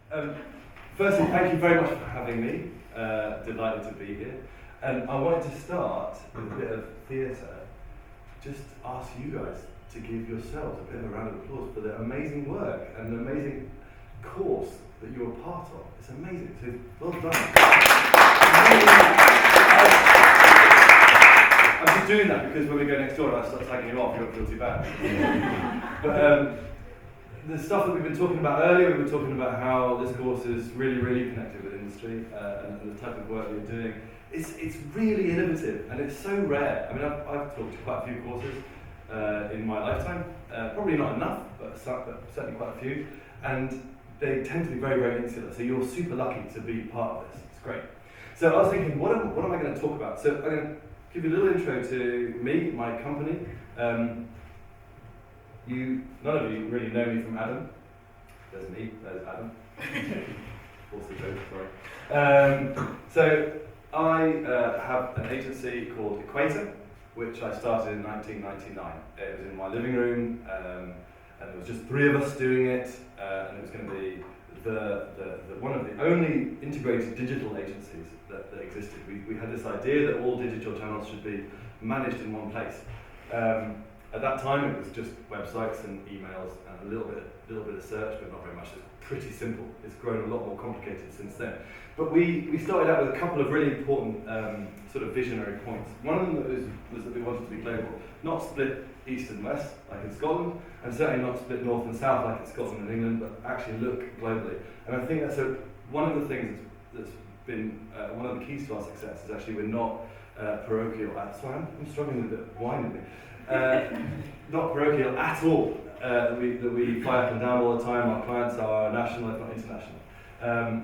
Firstly, thank you very much for having me. Delighted to be here. And I wanted to start with a bit of theatre. Just ask you guys to give yourselves a bit of a round of applause for the amazing work and the amazing course that you're a part of. It's amazing. So well done. I'm just doing that because when we go next door and I start tagging you off, you won't feel too bad. But the stuff that we've been talking about earlier, we were talking about how this course is really, really connected with industry and the type of work you're doing. It's really innovative and it's so rare. I mean, I've talked to quite a few courses in my lifetime, probably not enough, but certainly quite a few, and they tend to be very, very insular. So you're super lucky to be part of this. It's great. So I was thinking, what am I going to talk about? So I'm going to give you a little intro to me, my company. None of you really know me from Adam. There's me, there's Adam. Also joke, sorry. So I have an agency called Equator, which I started in 1999. It was in my living room, and there was just 3 of us doing it, and it was going to be one of the only integrated digital agencies that existed. We had this idea that all digital channels should be managed in one place. At that time, it was just websites and emails and a little bit of search, but not very much. It's pretty simple. It's grown a lot more complicated since then. But we started out with a couple of really important sort of visionary points. One of them was that we wanted to be global, not split east and west like in Scotland, and certainly not split north and south like in Scotland and England, but actually look globally. And I think that's one of the things that's been one of the keys to our success is actually we're not parochial. Sorry, I'm struggling with a bit of wine in me. Not parochial at all. That we fly up and down all the time. Our clients are national, if not international.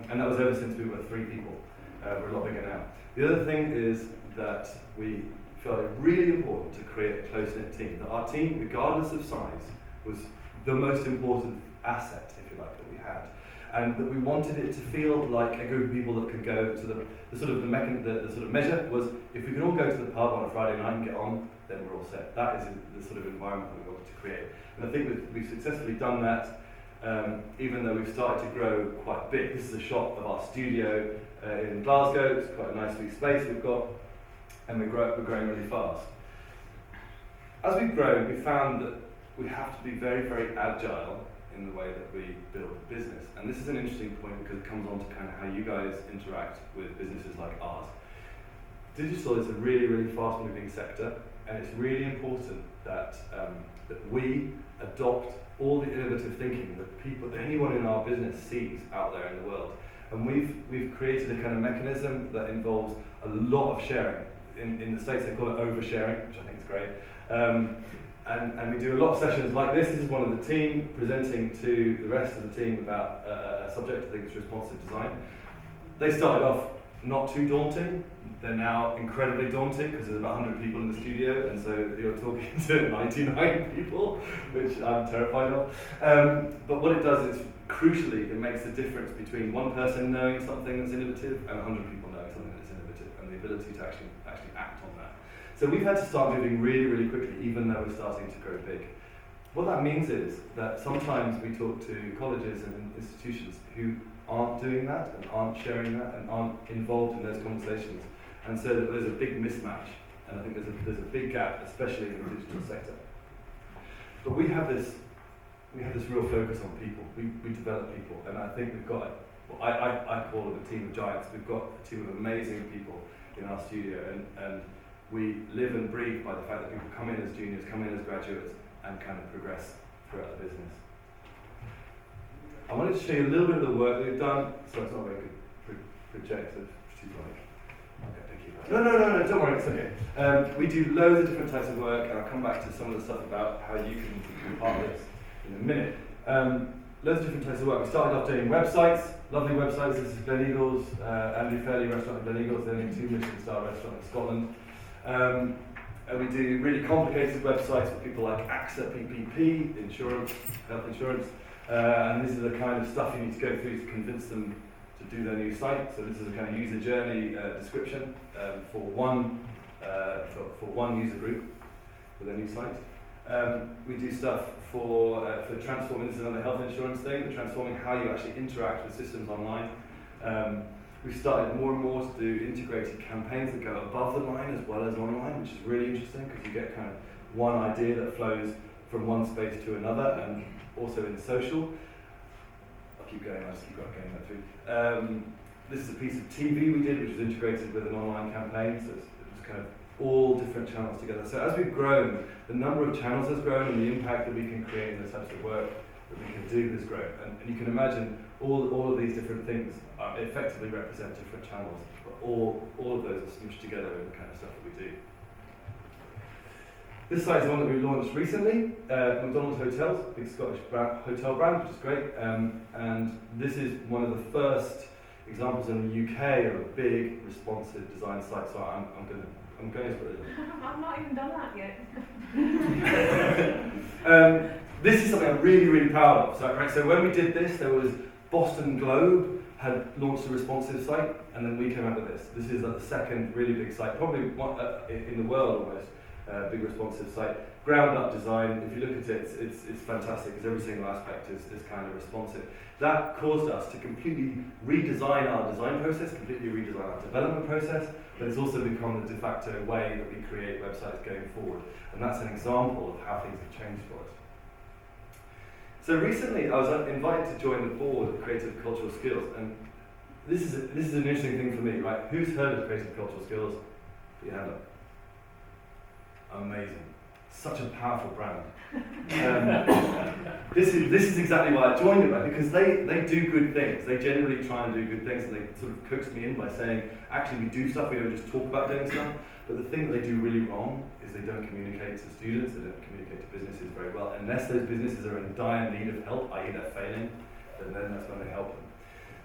And that was ever since we were 3 people. We're a lot bigger now. The other thing is that we felt it really important to create a close-knit team. That our team, regardless of size, was the most important asset, if you like, that we had. And that we wanted it to feel like a group of people that could go to the sort of measure was if we could all go to the pub on a Friday night and get on, then we're all set. That is the sort of environment that we wanted to create. And I think we've successfully done that, even though we've started to grow quite big. This is a shot of our studio in Glasgow. It's quite a nice big space we've got, and we're growing really fast. As we've grown, we found that we have to be very, very agile in the way that we build a business. And this is an interesting point because it comes on to kind of how you guys interact with businesses like ours. Digital is a really, really fast-moving sector, and it's really important that we adopt all the innovative thinking that anyone in our business sees out there in the world. And we've created a kind of mechanism that involves a lot of sharing. In the States they call it oversharing, which I think is great. And we do a lot of sessions like this. This is one of the team presenting to the rest of the team about a subject. I think it's responsive design. They started off not too daunting. They're now incredibly daunting because there's about 100 people in the studio, and so you're talking to 99 people, which I'm terrified of. But what it does is, crucially, it makes the difference between one person knowing something that's innovative and 100 people knowing something that's innovative, and the ability to actually act on that. So we've had to start moving really, really quickly, even though we're starting to grow big. What that means is that sometimes we talk to colleges and institutions who aren't doing that and aren't sharing that and aren't involved in those conversations. And so there's a big mismatch, and I think there's a big gap, especially in the digital sector. But we have this real focus on people. We develop people, and I think we've got I call it a team of giants. We've got a team of amazing people in our studio, and we live and breathe by the fact that people come in as juniors, come in as graduates, and kind of progress throughout the business. I wanted to show you a little bit of the work that we've done. So it's not a very good projected. Okay, thank you. No, don't worry, it's okay. We do loads of different types of work, and I'll come back to some of the stuff about how you can become part of this in a minute. Loads of different types of work. We started off doing websites, lovely websites. This is Gleneagles, Andy Fairley restaurant in Gleneagles, the only 2 Michelin-star restaurant in Scotland. And we do really complicated websites for people like AXA, PPP, insurance, health insurance. And this is the kind of stuff you need to go through to convince them to do their new site. So this is a kind of user journey description for one user group for their new site. We do stuff for transforming, this is another health insurance thing, but transforming how you actually interact with systems online. We've started more and more to do integrated campaigns that go above the line as well as online, which is really interesting because you get kind of one idea that flows from one space to another, and also in social. I'll keep going, I'll just keep going that through. This is a piece of TV we did, which was integrated with an online campaign, so it was kind of all different channels together. So as we've grown, the number of channels has grown, and the impact that we can create in the types of work that we can do has grown. And you can imagine all of these different things effectively represent different channels, but all of those are smooshed together in the kind of stuff that we do. This site is one that we launched recently, McDonald's Hotels, big Scottish hotel brand, which is great. And this is one of the first examples in the UK of a big responsive design site. So I'm going to put it in. I've not even done that yet. This is something I'm really, really proud of. So when we did this, there was Boston Globe had launched a responsive site, and then we came out with this. This is the second really big site, probably one, in the world almost, big responsive site. Ground up design, if you look at it, it's fantastic because every single aspect is kind of responsive. That caused us to completely redesign our design process, completely redesign our development process, but it's also become the de facto way that we create websites going forward. And that's an example of how things have changed for us. So recently I was invited to join the board of Creative Cultural Skills, and this is an interesting thing for me, right? Who's heard of Creative Cultural Skills? Put your hand up. Amazing. Such a powerful brand. This is exactly why I joined it, right? Because they do good things. They generally try and do good things, and they sort of coaxed me in by saying, actually we do stuff, we don't just talk about doing stuff. But the thing that they do really wrong is they don't communicate to students, they don't communicate to businesses very well. Unless those businesses are in dire need of help, i.e. they're failing, then that's when they help them.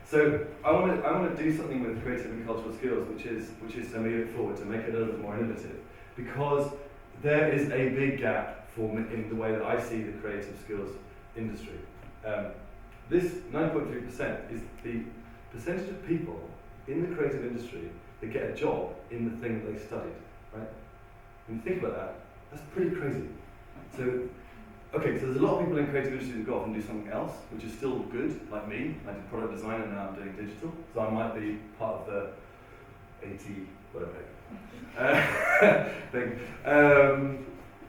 So I want to do something with creative and cultural skills, which is to move it forward, to make it a little bit more innovative, because there is a big gap in the way that I see the creative skills industry. This 9.3% is the percentage of people in the creative industry that get a job in the thing that they studied, right? When you think about that, that's pretty crazy. So there's a lot of people in creative industry that go off and do something else, which is still good, like me. I did product design and now I'm doing digital, so I might be part of the 80, whatever thing.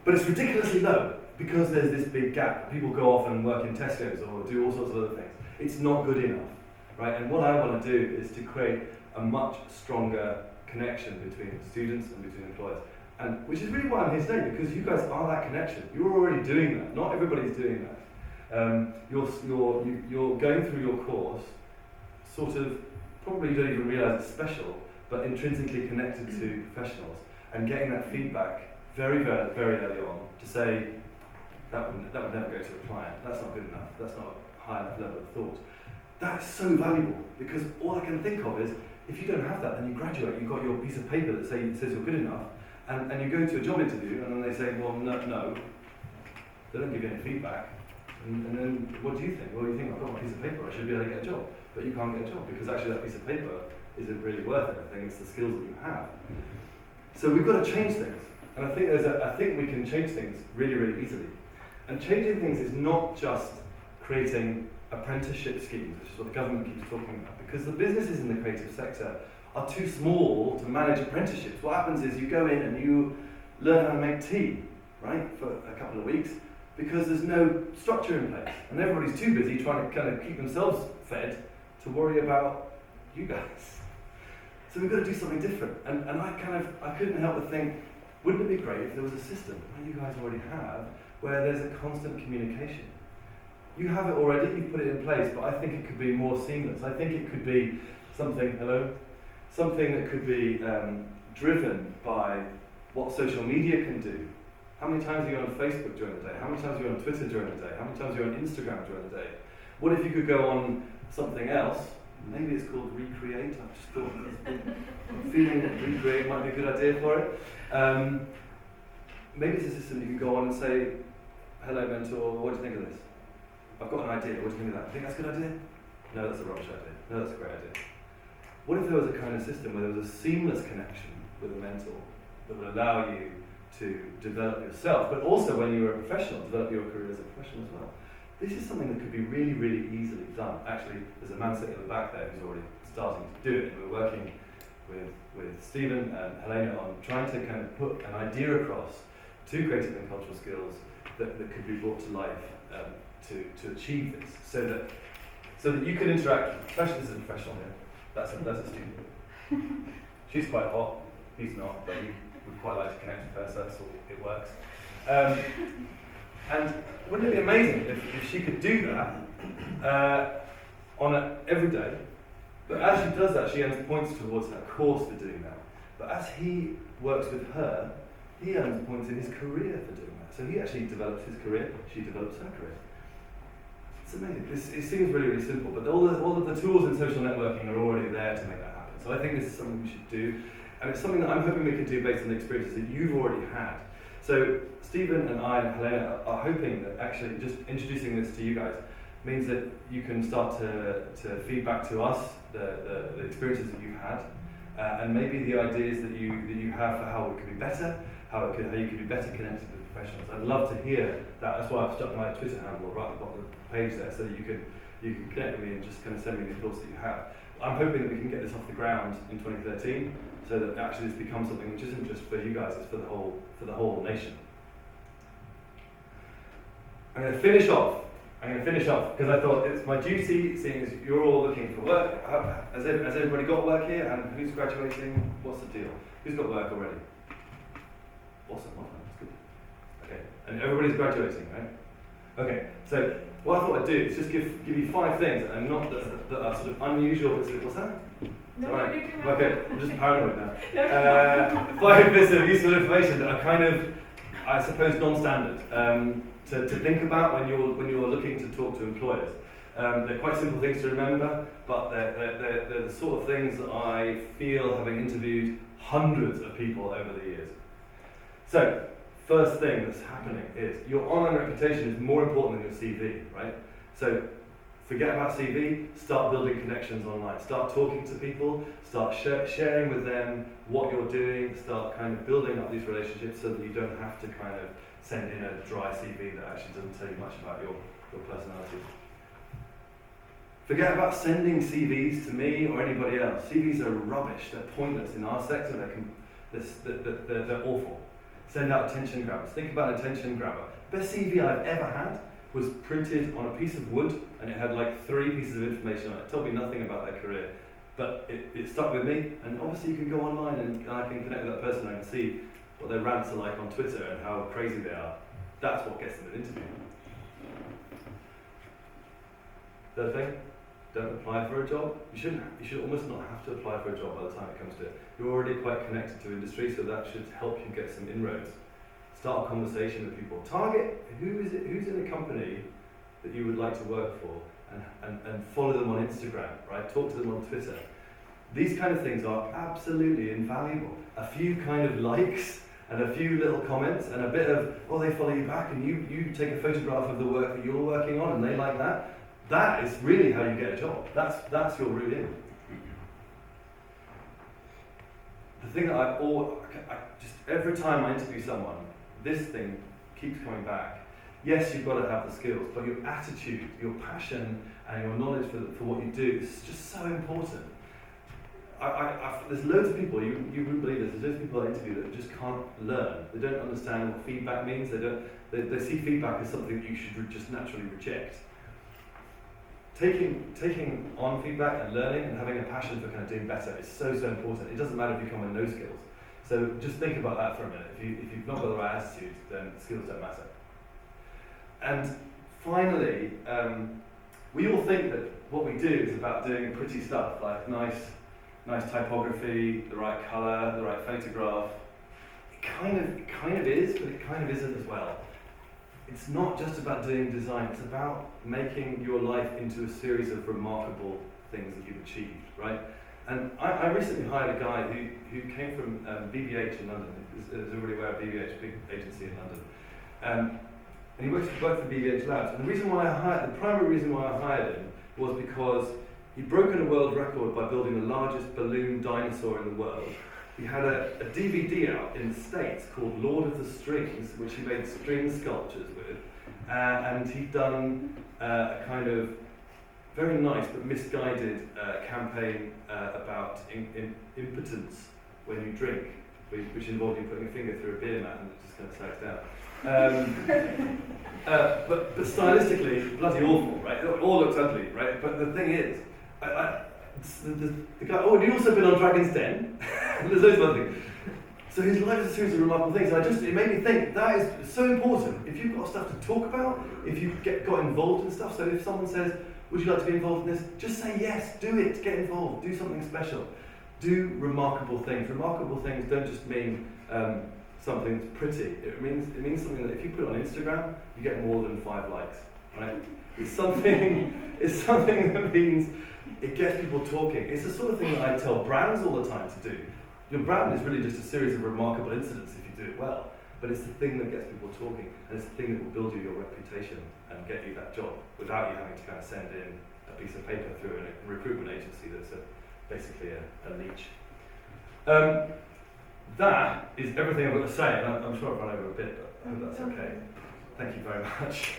But it's ridiculously low because there's this big gap. People go off and work in Tesco's or do all sorts of other things. It's not good enough, right? And what I want to do is to create a much stronger connection between students and between employers. And which is really why I'm here today, because you guys are that connection. You're already doing that. Not everybody's doing that. You're going through your course, sort of, probably you don't even realise it's special, but intrinsically connected to professionals, and getting that feedback very, very, very early on to say, that would never go to a client, that's not good enough, that's not a high enough level of thought. That's so valuable, because all I can think of is, if you don't have that, then you graduate, you've got your piece of paper that says you're good enough, and you go to a job interview, and then they say, well, no, they don't give you any feedback, and then what do you think? Well, you think, I've got my piece of paper, I should be able to get a job, but you can't get a job, because actually that piece of paper isn't really worth anything, it's the skills that you have. So we've got to change things, and I think we can change things really, really easily. And changing things is not just creating apprenticeship schemes, which is what the government keeps talking about, because the businesses in the creative sector are too small to manage apprenticeships. What happens is you go in and you learn how to make tea, right, for a couple of weeks, because there's no structure in place, and everybody's too busy trying to kind of keep themselves fed to worry about you guys. So we've got to do something different, and I couldn't help but think, wouldn't it be great if there was a system, like you guys already have, where there's a constant communication. You have it already, you've put it in place, but I think it could be more seamless. I think it could be something that could be driven by what social media can do. How many times are you on Facebook during the day? How many times are you on Twitter during the day? How many times are you on Instagram during the day? What if you could go on something else? Maybe it's called Recreate. I've just thought, I'm feeling that Recreate might be a good idea for it. Maybe it's a system you can go on and say, hello mentor, what do you think of this? I've got an idea, what do you think of that? Think that's a good idea? No, that's a rubbish idea. No, that's a great idea. What if there was a kind of system where there was a seamless connection with a mentor that would allow you to develop yourself, but also when you're a professional, develop your career as a professional as well. This is something that could be really, really easily done. Actually, there's a man sitting at the back there who's already starting to do it. We're working with Stephen and Helena on trying to kind of put an idea across to creative and cultural skills that could be brought to life to achieve this, so that you can interact. Especially this is a professional here. That's a student. She's quite hot. He's not, but he would quite like to connect with her, so that's all it works. And wouldn't it be amazing if she could do that every day? But as she does that, she earns points towards her course for doing that. But as he works with her, he earns points in his career for doing that. So he actually develops his career, she develops her career. It's amazing. It seems really, really simple, but all of the tools in social networking are already there to make that happen. So I think this is something we should do, and it's something that I'm hoping we can do based on the experiences that you've already had. So Stephen and I and Helena are hoping that actually just introducing this to you guys means that you can start to feed back to us the experiences that you've had, and maybe the ideas that you have for how it could be better, how you could be better connected with professionals. I'd love to hear that. That's why I've stuck my Twitter handle right at the bottom of the page there, so that you can connect with me and just kind of send me the thoughts that you have. I'm hoping that we can get this off the ground in 2013, so that actually this becomes something which isn't just for you guys, it's for the whole nation. I'm going to finish off because I thought it's my duty, seeing as you're all looking for work. Has everybody got work here? And who's graduating? What's the deal? Who's got work already? Awesome, well done, that's good. Okay, and everybody's graduating, right? Okay, so what I thought I'd do is just give you 5 things, and not that are sort of unusual. What's that? No, right. you can Okay, I'm just paranoid now. 5 bits of useful information that are kind of, I suppose, non-standard to think about when you're looking to talk to employers. They're quite simple things to remember, but they're the sort of things that I feel, having interviewed hundreds of people over the years. So, first thing that's happening is your online reputation is more important than your CV, right? So, forget about CV, start building connections online. Start talking to people, start sharing with them what you're doing, start kind of building up these relationships so that you don't have to kind of send in a dry CV that actually doesn't tell you much about your personality. Forget about sending CVs to me or anybody else. CVs are rubbish, they're pointless. In our sector, they're awful. Send out attention grabbers. Think about an attention grabber. Best CV I've ever had was printed on a piece of wood, and it had like 3 pieces of information on it. It told me nothing about their career, but it stuck with me. And obviously you can go online and I can connect with that person. I can see what their rants are like on Twitter and how crazy they are. That's what gets them an interview. Third thing, don't apply for a job. You should almost not have to apply for a job by the time it comes to it. You're already quite connected to industry, so that should help you get some inroads. Start a conversation with people. Target who's in a company that you would like to work for, and follow them on Instagram, right? Talk to them on Twitter. These kind of things are absolutely invaluable. A few kind of likes and a few little comments and a bit of, they follow you back and you take a photograph of the work that you're working on and they like that. That is really how you get a job. That's your route in. The thing that I just every time I interview someone, this thing keeps coming back. Yes, you've got to have the skills, but your attitude, your passion, and your knowledge for what you do is just so important. There's loads of people, you wouldn't believe this, there's loads of people I interview that just can't learn. They don't understand what feedback means. They see feedback as something that you should just naturally reject. Taking on feedback and learning and having a passion for kind of doing better is so important. It doesn't matter if you come with no skills. So just think about that for a minute. If you've not got the right attitude, then skills don't matter. And finally, we all think that what we do is about doing pretty stuff, like nice typography, the right colour, the right photograph. It kind of is, but it kind of isn't as well. It's not just about doing design, it's about making your life into a series of remarkable things that you've achieved, right? And I recently hired a guy who came from BBH in London. Is everybody aware of BBH, big agency in London? And he worked for BBH Labs. And the primary reason why I hired him was because he'd broken a world record by building the largest balloon dinosaur in the world. he had a DVD out in the States called Lord of the Strings, which he made string sculptures with, and he'd done a kind of very nice but misguided campaign about impotence when you drink, which involved you putting a finger through a beer mat and it just kind of sags down. But stylistically, bloody awful, right? It all looks ugly, right? But the thing is, the guy, and he'd also been on Dragon's Den. There's loads of other things. So his life is a series of remarkable things. And it made me think that is so important. If you've got stuff to talk about, if you got involved in stuff, so if someone says, would you like to be involved in this? Just say yes, do it, get involved, do something special. Do remarkable things. Remarkable things don't just mean something that's pretty. It means something that if you put it on Instagram, you get more than 5 likes, right? It's something that means it gets people talking. It's the sort of thing that I tell brands all the time to do. Your brand is really just a series of remarkable incidents if you do it well, but it's the thing that gets people talking, and it's the thing that will build you your reputation and get you that job without you having to kind of send in a piece of paper through a recruitment agency that's basically a leech. That is everything I've got to say, and I'm sure I've run over a bit, but I hope that's okay. Thank you very much.